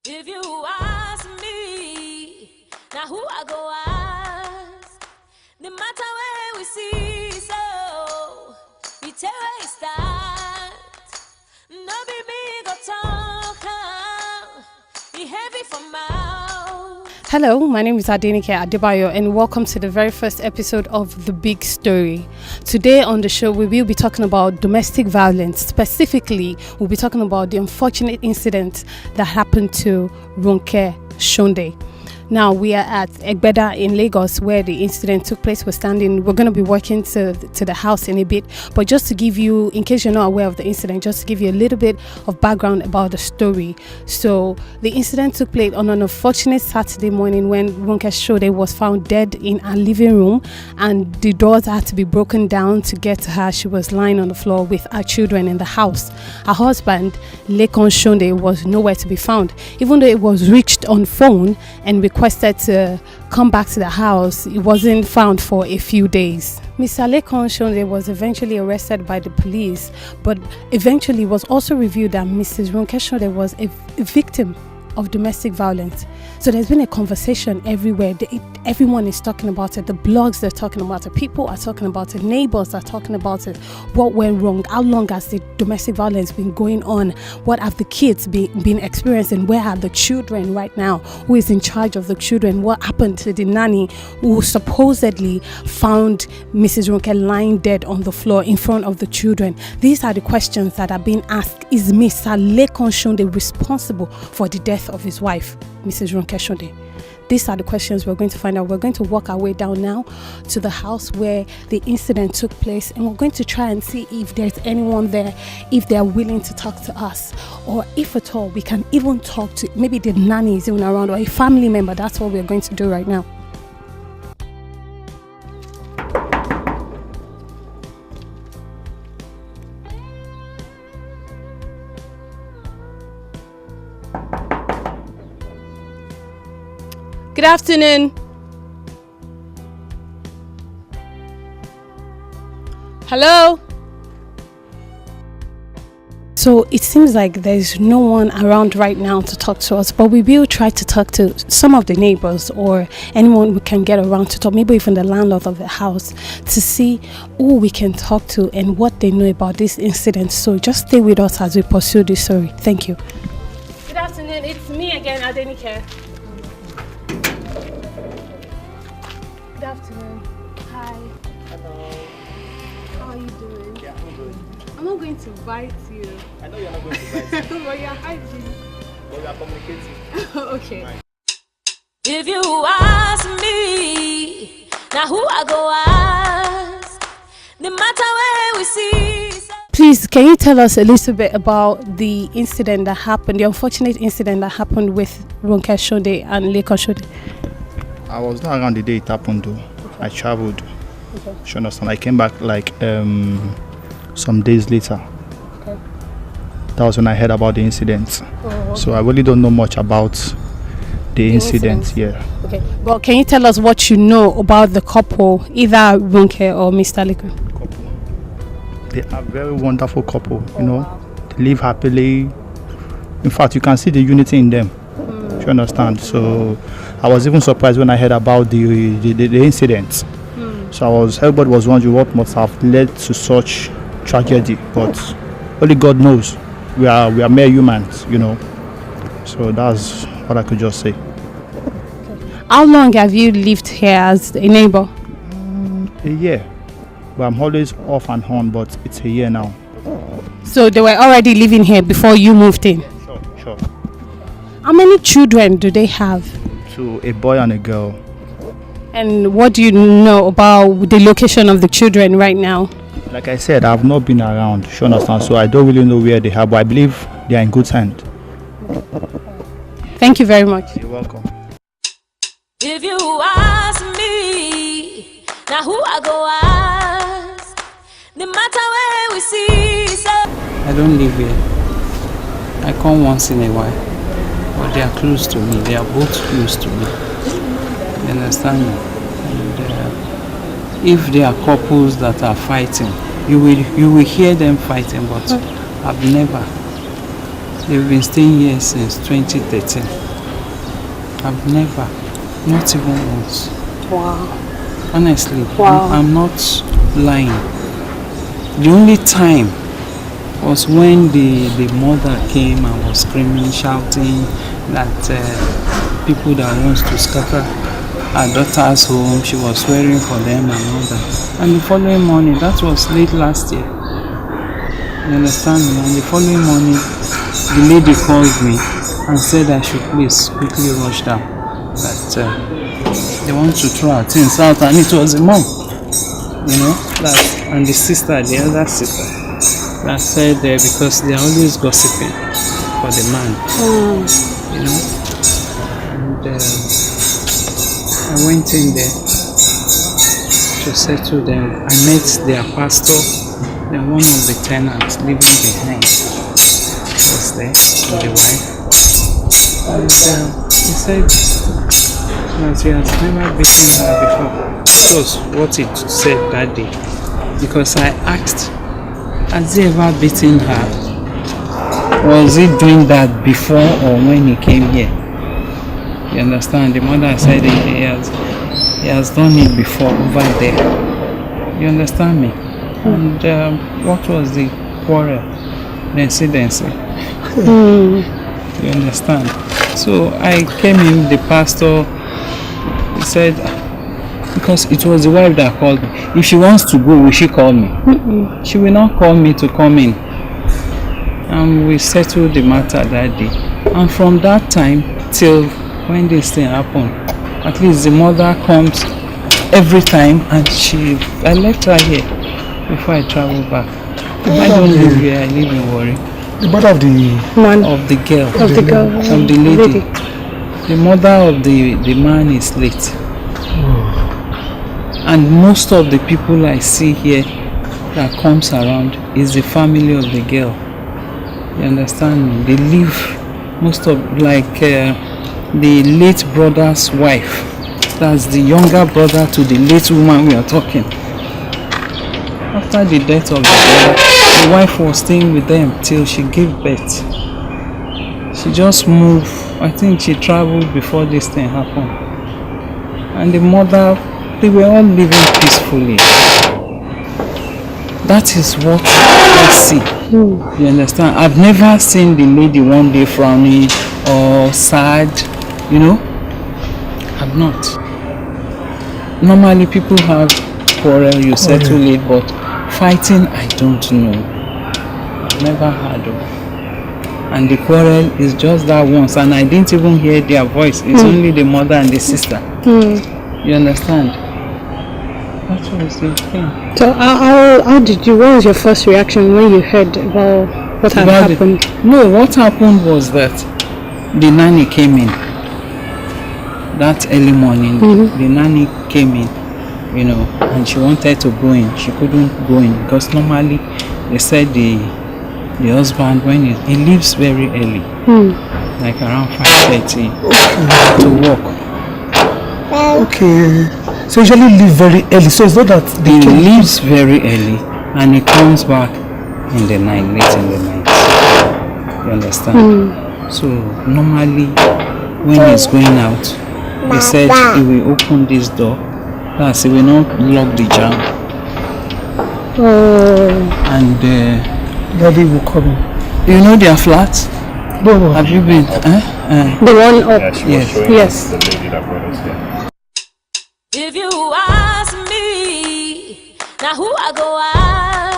If you ask me, now who I go ask? No matter where we see, so it's where it start. No be big or talk, be heavy from mouth. Hello, my name is Adenike Adebyo and welcome to the very first episode of The Big Story. Today on the show, we will be talking about domestic violence. Specifically, we'll be talking about the unfortunate incident that happened to Ronke, Shonde. Now, we are at Adebyo in Lagos where the incident took place. We're going to be walking to the house in a bit. But just to give you, in case you're not aware of the incident, just to give you a little bit of background about the story. So, the incident took place on an unfortunate Saturday morning when Ronke Shonde was found dead in her living room and the doors had to be broken down to get to her. She was lying on the floor with her children in the house. Her husband, Lekan Shonde, was nowhere to be found. Even though it was reached on phone and requested to come back to the house, it wasn't found for a few days. Mr. Lekan Shonde was eventually arrested by the police, but eventually was also revealed that Mrs. Ronke Shonde was a victim of domestic violence. So there's been a conversation everywhere. Everyone is talking about it. The blogs, they're talking about it. People are talking about it. Neighbors are talking about it. What went wrong? How long has the domestic violence been going on? What have the kids been experiencing? Where are the children right now? Who is in charge of the children? What happened to the nanny who supposedly found Mrs. Ronke lying dead on the floor in front of the children? These are the questions that are being asked. Is Mr. Lekan Shonde responsible for the death of his wife, Mrs. Ronke Shonde? These are the questions we're going to find out. We're going to walk our way down now to the house where the incident took place, and we're going to try and see if there's anyone there, if they're willing to talk to us, or if at all we can even talk to maybe the nanny is even around or a family member. That's what we're going to do right now. Good afternoon. Hello. So it seems like there's no one around right now to talk to us, but we will try to talk to some of the neighbors or anyone we can get around to talk, maybe even the landlord of the house, to see who we can talk to and what they know about this incident. So just stay with us as we pursue this story. Thank you. Good afternoon. It's me again, Adenike. Good afternoon. Hi. Hello. How are you doing? Yeah, I'm good. I'm not going to bite you. I know you're not going to bite me, But you're hiding. but we are communicating. Okay. Right. If you ask me, now who I go ask? No matter where we see, so Please, can you tell us a little bit about the incident that happened, the unfortunate incident that happened with Ronke Shonde and Lekan Shonde? I was not around the day it happened though. I traveled. Okay. You understand? I came back like some days later. Okay. That was when I heard about the incident. Oh, So I really don't know much about the incident. Yeah. okay. But can you tell us what you know about the couple, either Ronke or Mr. Lekan? Couple. They are very wonderful couple. You know, wow. they live happily. In fact, you can see the unity in them. You understand? So I was even surprised when I heard about the incident. So everybody was wondering what must have led to such tragedy, but only God knows. We are mere humans, you know. So that's what I could just say. How long have you lived here as a neighbor? A year. But I'm always off and on, but it's a year now. So they were already living here before you moved in? Sure. How many children do they have? So a boy and a girl. And what do you know about the location of the children right now? Like I said, I've not been around, you understand? So I don't really know where they are, but I believe they are in good hands. Thank you very much. You're welcome. if you ask me, now who I go ask? No matter where we see, so I don't live here. I come once in a while, but they are close to me. They are both close to me. You understand me? And if there are couples that are fighting, you will hear them fighting, but I've never They've been staying here since 2013. I've never, not even once. Wow. Honestly, Wow. I'm not lying. The only time was when the mother came and was screaming, shouting that people that wants to scatter her daughter's home, she was swearing for them and all that. And the following morning, that was late last year. You understand me? And the following morning, the lady called me and said I should please quickly rush down. That they want to throw our things out, and it was the mom, you know, that, and the sister, the elder sister, that said because they are always gossiping for the man, you know. And I went in there to settle them. I met their pastor, then one of the tenants living behind was there with the wife. And he said that he has never beaten her before. That was what it said that day. Because I asked, has he ever beaten her? Was he doing that before or when he came here? You understand? The mother said he has done it before over there. You understand me? And what was the quarrel? The incident? You understand? So I came in, the pastor, he said, because it was the wife that called me. If she wants to go, will she call me? She will not call me to come in. And we settled the matter that day. And from that time till when this thing happened, at least the mother comes every time, and I left her here before I travel back. I don't live here, I live in Warri. The mother of the Man. Of the girl. Of the girl. Of the lady. The mother of the man is late. And most of the people I see here that comes around is the family of the girl. You understand me? They live, most of, like the late brother's wife. That's the younger brother to the late woman we are talking. After the death of the brother, the wife was staying with them till she gave birth. She just moved. I think she traveled before this thing happened. And the mother, they were all living peacefully. That is what I see. You understand? I've never seen the lady one day frowning or sad, you know. I've not. Normally people have quarrel, you settle it, but fighting, I don't know. I've never heard of. And the quarrel is just that once, and I didn't even hear their voice. It's only the mother and the sister. You understand? That was the thing. So how did you, what was your first reaction when you heard about what had happened? No, what happened was that the nanny came in. That early morning, the nanny came in, you know, and she wanted to go in. She couldn't go in because normally they said the husband, when he leaves very early, like around 5:30 to work. Okay. So you usually leave very early. So it's not that he leaves very early and he comes back in the night, late in the night. You understand? So normally when he's going out, he said he will open this door. That's, he will not lock the jam. And Daddy will come in. you know their flat? No. Have you been? The one up. Yeah, she was showing us the lady that brought us there. If you ask me, now who I go ask?